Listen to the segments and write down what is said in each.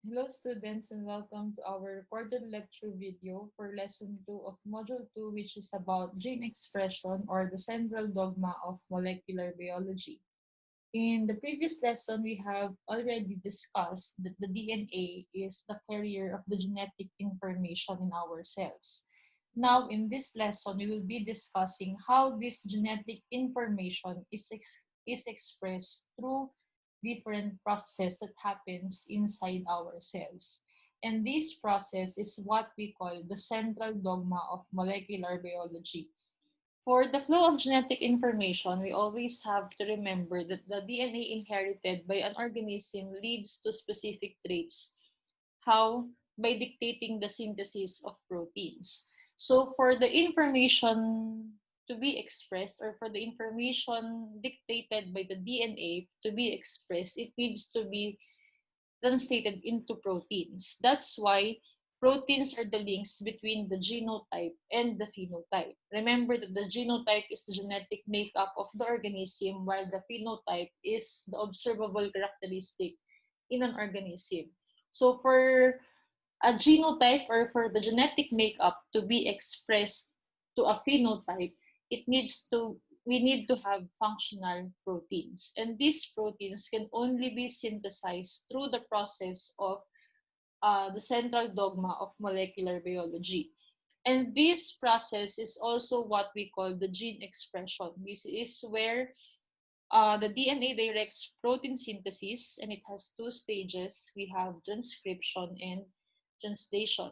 Hello students and welcome to our recorded lecture video for lesson 2 of module 2, which is about gene expression or the central dogma of molecular biology. In the previous lesson, we have already discussed that the DNA is the carrier of the genetic information in our cells. Now, in this lesson, we will be discussing how this genetic information is expressed through different processes that happens inside our cells. And this process is what we call the central dogma of molecular biology. For the flow of genetic information, we always have to remember that the DNA inherited by an organism leads to specific traits. How? By dictating the synthesis of proteins. So, for the information to be expressed, or for the information dictated by the DNA to be expressed, it needs to be translated into proteins. That's why proteins are the links between the genotype and the phenotype. Remember that the genotype is the genetic makeup of the organism, while the phenotype is the observable characteristic in an organism. So for a genotype, or for the genetic makeup to be expressed to a phenotype, it needs to we need to have functional proteins. And these proteins can only be synthesized through the process of the central dogma of molecular biology. And this process is also what we call the gene expression. This is where the DNA directs protein synthesis, and it has two stages. We have transcription and translation.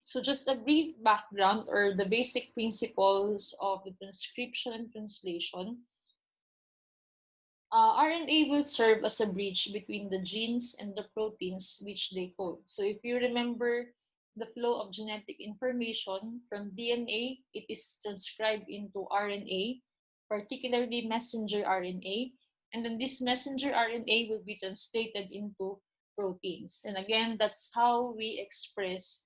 So just a brief background or the basic principles of the transcription and translation. RNA will serve as a bridge between the genes and the proteins which they code. So if you remember the flow of genetic information from DNA, it is transcribed into RNA, particularly messenger RNA, and then this messenger RNA will be translated into proteins. And again, that's how we express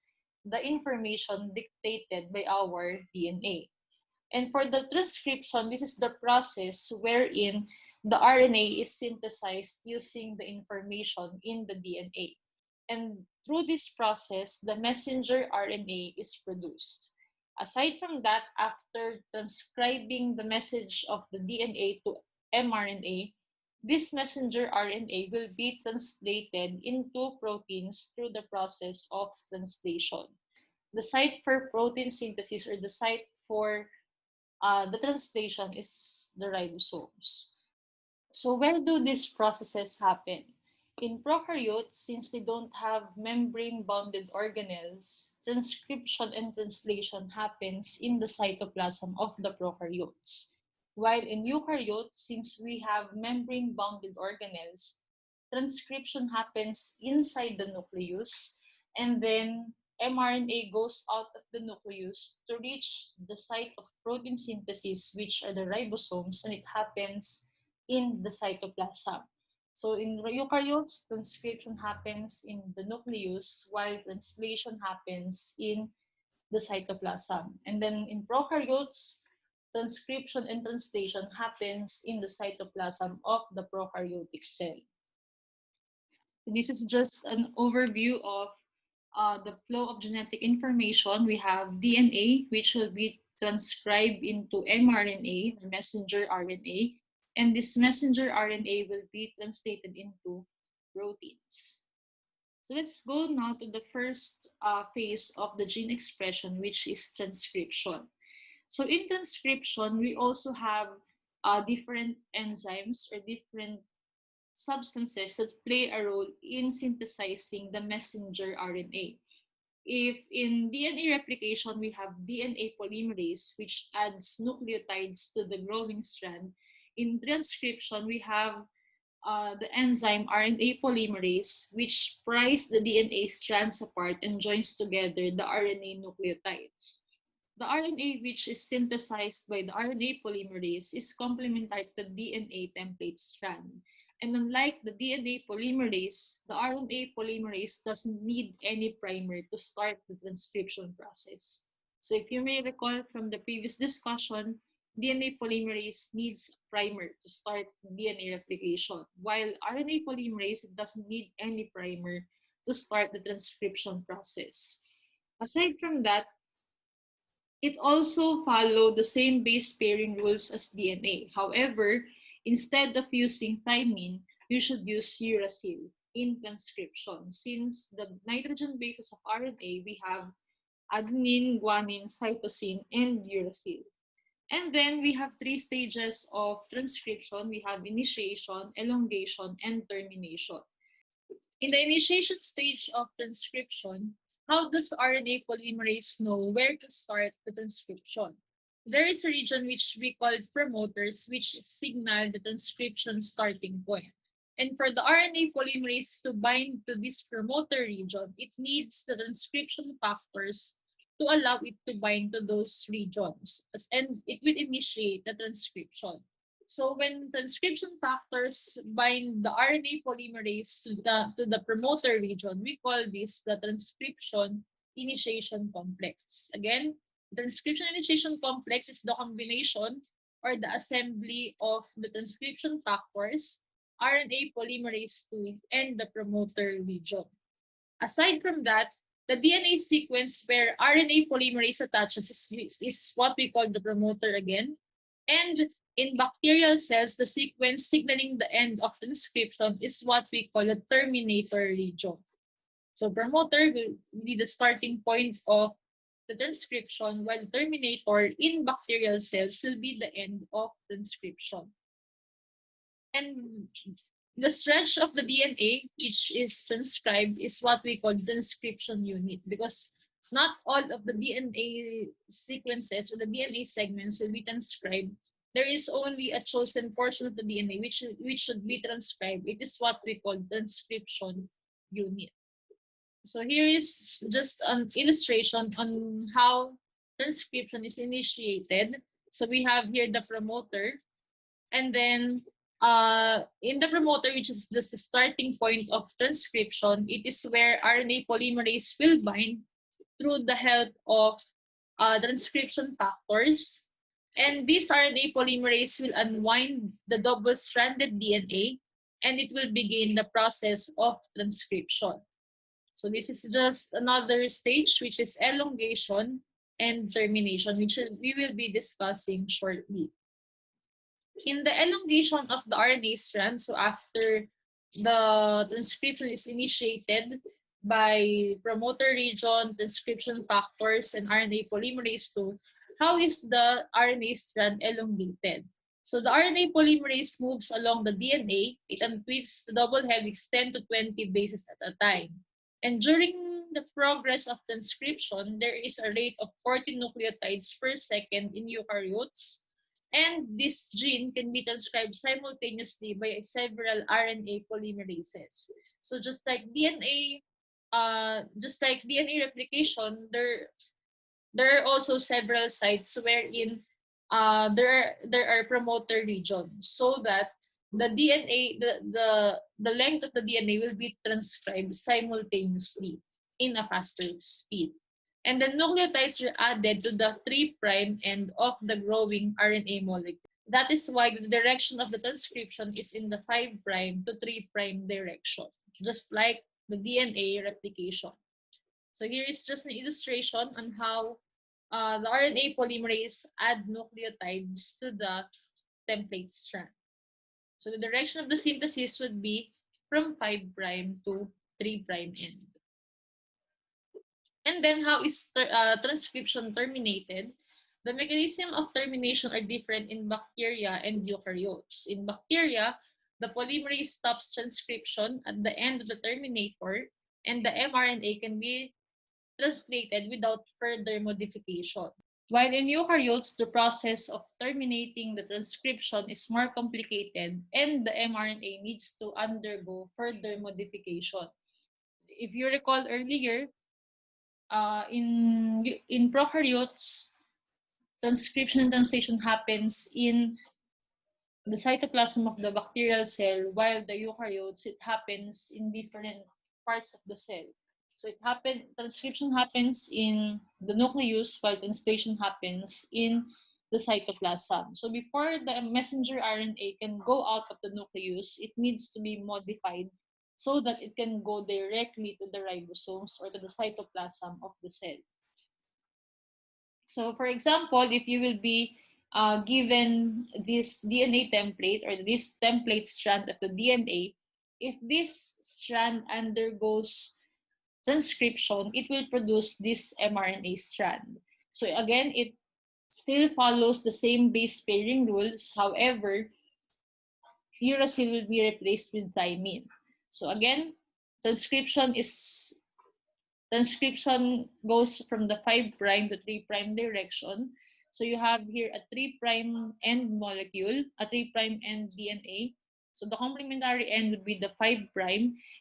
the information dictated by our DNA. And for the transcription, this is the process wherein the RNA is synthesized using the information in the DNA. And through this process, the messenger RNA is produced. Aside from that, after transcribing the message of the DNA to mRNA, this messenger RNA will be translated into proteins through the process of translation. The site for protein synthesis, or the site for the translation, is the ribosomes. So where do these processes happen? In prokaryotes, since they don't have membrane-bounded organelles, transcription and translation happens in the cytoplasm of the prokaryotes. While in eukaryotes, since we have membrane-bounded organelles, transcription happens inside the nucleus, and then mRNA goes out of the nucleus to reach the site of protein synthesis, which are the ribosomes, and it happens in the cytoplasm. So in eukaryotes, transcription happens in the nucleus, while translation happens in the cytoplasm. And then in prokaryotes, transcription and translation happens in the cytoplasm of the prokaryotic cell. This is just an overview of the flow of genetic information. We have DNA, which will be transcribed into mRNA, the messenger RNA, and this messenger RNA will be translated into proteins. So let's go now to the first phase of the gene expression, which is transcription. So in transcription, we also have different enzymes or different substances that play a role in synthesizing the messenger RNA. If in DNA replication, we have DNA polymerase, which adds nucleotides to the growing strand, in transcription, we have the enzyme RNA polymerase, which pries the DNA strands apart and joins together the RNA nucleotides. The RNA which is synthesized by the RNA polymerase is complementary to the DNA template strand. And unlike the DNA polymerase, the RNA polymerase doesn't need any primer to start the transcription process. So if you may recall from the previous discussion, DNA polymerase needs a primer to start DNA replication, while RNA polymerase doesn't need any primer to start the transcription process. Aside from that, it also follows the same base pairing rules as DNA. However, instead of using thymine, you should use uracil in transcription. Since the nitrogen bases of RNA, we have adenine, guanine, cytosine, and uracil. And then we have three stages of transcription. We have initiation, elongation, and termination. In the initiation stage of transcription, how does RNA polymerase know where to start the transcription? There is a region which we call promoters, which signal the transcription starting point. And for the RNA polymerase to bind to this promoter region, it needs the transcription factors to allow it to bind to those regions, and it will initiate the transcription. So when transcription factors bind the RNA polymerase to the promoter region, we call this the transcription initiation complex. Again, the transcription initiation complex is the combination or the assembly of the transcription factors, RNA polymerase 2, and the promoter region. Aside from that, the DNA sequence where RNA polymerase attaches is what we call the promoter again. And in bacterial cells, the sequence signaling the end of transcription is what we call a terminator region. So promoter will be the starting point of the transcription, while terminator in bacterial cells will be the end of transcription. And the stretch of the DNA, which is transcribed, is what we call transcription unit, because not all of the DNA sequences or the DNA segments will be transcribed. There is only a chosen portion of the DNA which should be transcribed. It is what we call transcription unit. So here is just an illustration on how transcription is initiated. So we have here the promoter, and then in the promoter, which is just the starting point of transcription, it is where RNA polymerase will bind through the help of transcription factors. And this RNA polymerase will unwind the double-stranded DNA, and it will begin the process of transcription. So this is just another stage, which is elongation and termination, which we will be discussing shortly. In the elongation of the RNA strand, so after the transcription is initiated by promoter region, transcription factors, and RNA polymerase 2, how is the RNA strand elongated? So the RNA polymerase moves along the DNA. It untwists the double helix 10 to 20 bases at a time. And during the progress of transcription, there is a rate of 40 nucleotides per second in eukaryotes, and this gene can be transcribed simultaneously by several RNA polymerases. So just like DNA replication, there are also several sites wherein there are promoter regions, so that the DNA the length of the DNA will be transcribed simultaneously in a faster speed. And the nucleotides are added to the 3' end of the growing RNA molecule. That is why the direction of the transcription is in the 5' to 3' direction, just like the DNA replication. So here is just an illustration on how the RNA polymerase add nucleotides to the template strand. So the direction of the synthesis would be from 5' to 3' end. And then how is transcription terminated? The mechanism of termination are different in bacteria and eukaryotes. In bacteria, the polymerase stops transcription at the end of the terminator, and the mRNA can be translated without further modification. While in eukaryotes, the process of terminating the transcription is more complicated, and the mRNA needs to undergo further modification. If you recall earlier, in prokaryotes, transcription and translation happens in the cytoplasm of the bacterial cell, while the eukaryotes, it happens in different parts of the cell. So transcription happens in the nucleus, while translation happens in the cytoplasm. So before the messenger RNA can go out of the nucleus, it needs to be modified so that it can go directly to the ribosomes or to the cytoplasm of the cell. So, for example, if you will be given this DNA template or this template strand of the DNA, if this strand undergoes transcription, it will produce this mRNA strand. So again, it still follows the same base pairing rules. However, uracil will be replaced with thymine. So again, transcription is transcription goes from the 5' to 3' direction. So you have here a 3' end molecule, a 3' end DNA. So the complementary end would be the 5'.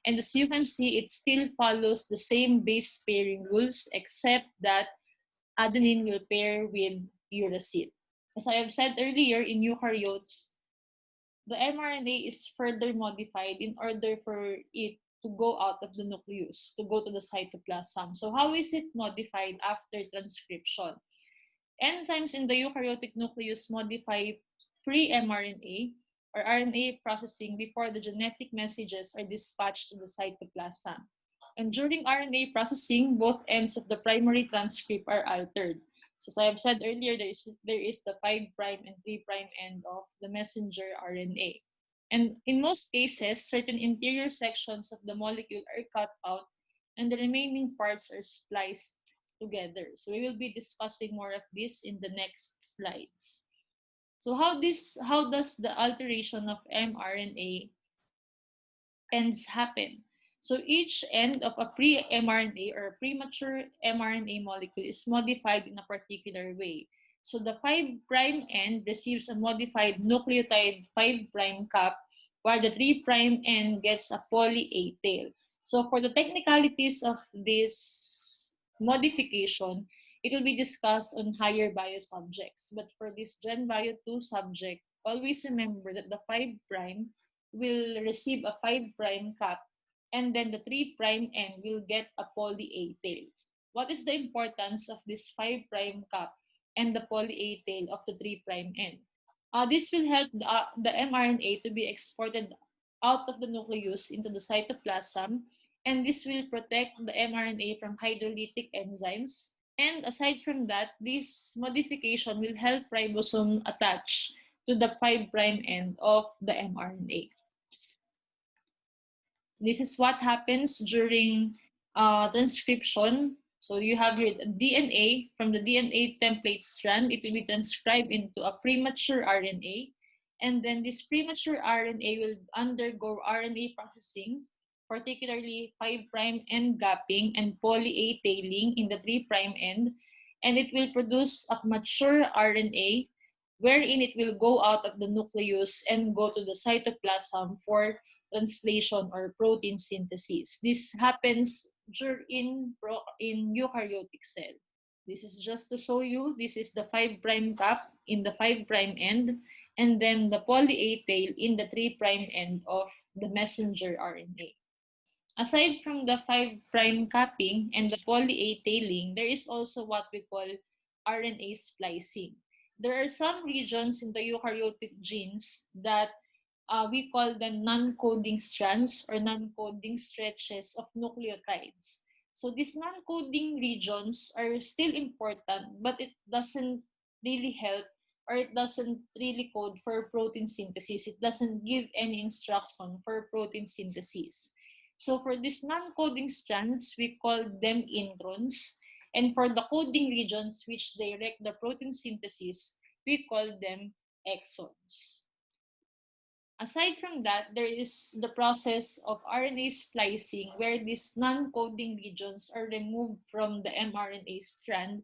And as you can see, it still follows the same base pairing rules, except that adenine will pair with uracil. As I have said earlier, in eukaryotes, the mRNA is further modified in order for it to go out of the nucleus, to go to the cytoplasm. So how is it modified after transcription? Enzymes in the eukaryotic nucleus modify pre-mRNA or RNA processing before the genetic messages are dispatched to the cytoplasm. And during RNA processing, both ends of the primary transcript are altered. So as I have said earlier, there is the 5' and 3' end of the messenger RNA. And in most cases, certain interior sections of the molecule are cut out and the remaining parts are spliced together. So we will be discussing more of this in the next slides. So how does the alteration of mRNA ends happen? So each end of a pre-mRNA or a premature mRNA molecule is modified in a particular way. So the 5' end receives a modified nucleotide 5' cap, while the 3' end gets a poly A tail. So for the technicalities of this modification, it will be discussed on higher bio subjects. But for this Gen Bio 2 subject, always remember that the 5' will receive a 5' cap, and then the 3' end will get a poly A tail. What is the importance of this 5' cap and the poly A tail of the 3' end? This will help the mRNA to be exported out of the nucleus into the cytoplasm, and this will protect the mRNA from hydrolytic enzymes. And aside from that, this modification will help ribosome attach to the 5' end of the mRNA. This is what happens during transcription. So you have your DNA. From the DNA template strand, it will be transcribed into a premature RNA. And then this premature RNA will undergo RNA processing, particularly 5' end gapping and poly A tailing in the 3' end. And it will produce a mature RNA wherein it will go out of the nucleus and go to the cytoplasm for translation or protein synthesis. This happens in eukaryotic cell. This is just to show you, this is the 5' cap in the 5' end, and then the poly A tail in the 3' end of the messenger RNA. Aside from the 5' capping and the poly A tailing, there is also what we call RNA splicing. There are some regions in the eukaryotic genes that we call them noncoding strands or noncoding stretches of nucleotides. So these noncoding regions are still important, but it doesn't really help or it doesn't really code for protein synthesis. It doesn't give any instruction for protein synthesis. So for these non-coding strands, we call them introns. And for the coding regions which direct the protein synthesis, we call them exons. Aside from that, there is the process of RNA splicing where these non-coding regions are removed from the mRNA strand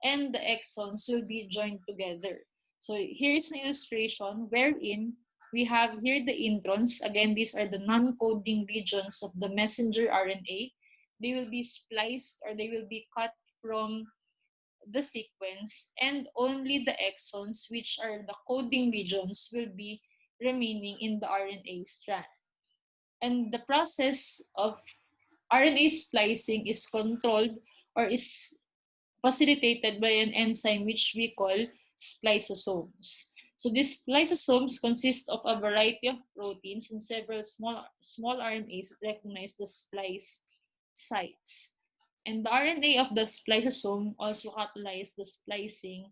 and the exons will be joined together. So here's an illustration wherein we have here the introns. Again, these are the non-coding regions of the messenger RNA. They will be spliced or they will be cut from the sequence, and only the exons, which are the coding regions, will be remaining in the RNA strand. And the process of RNA splicing is controlled or is facilitated by an enzyme which we call spliceosomes. So these spliceosomes consist of a variety of proteins and several small RNAs that recognize the splice sites. And the RNA of the spliceosome also catalyzes the splicing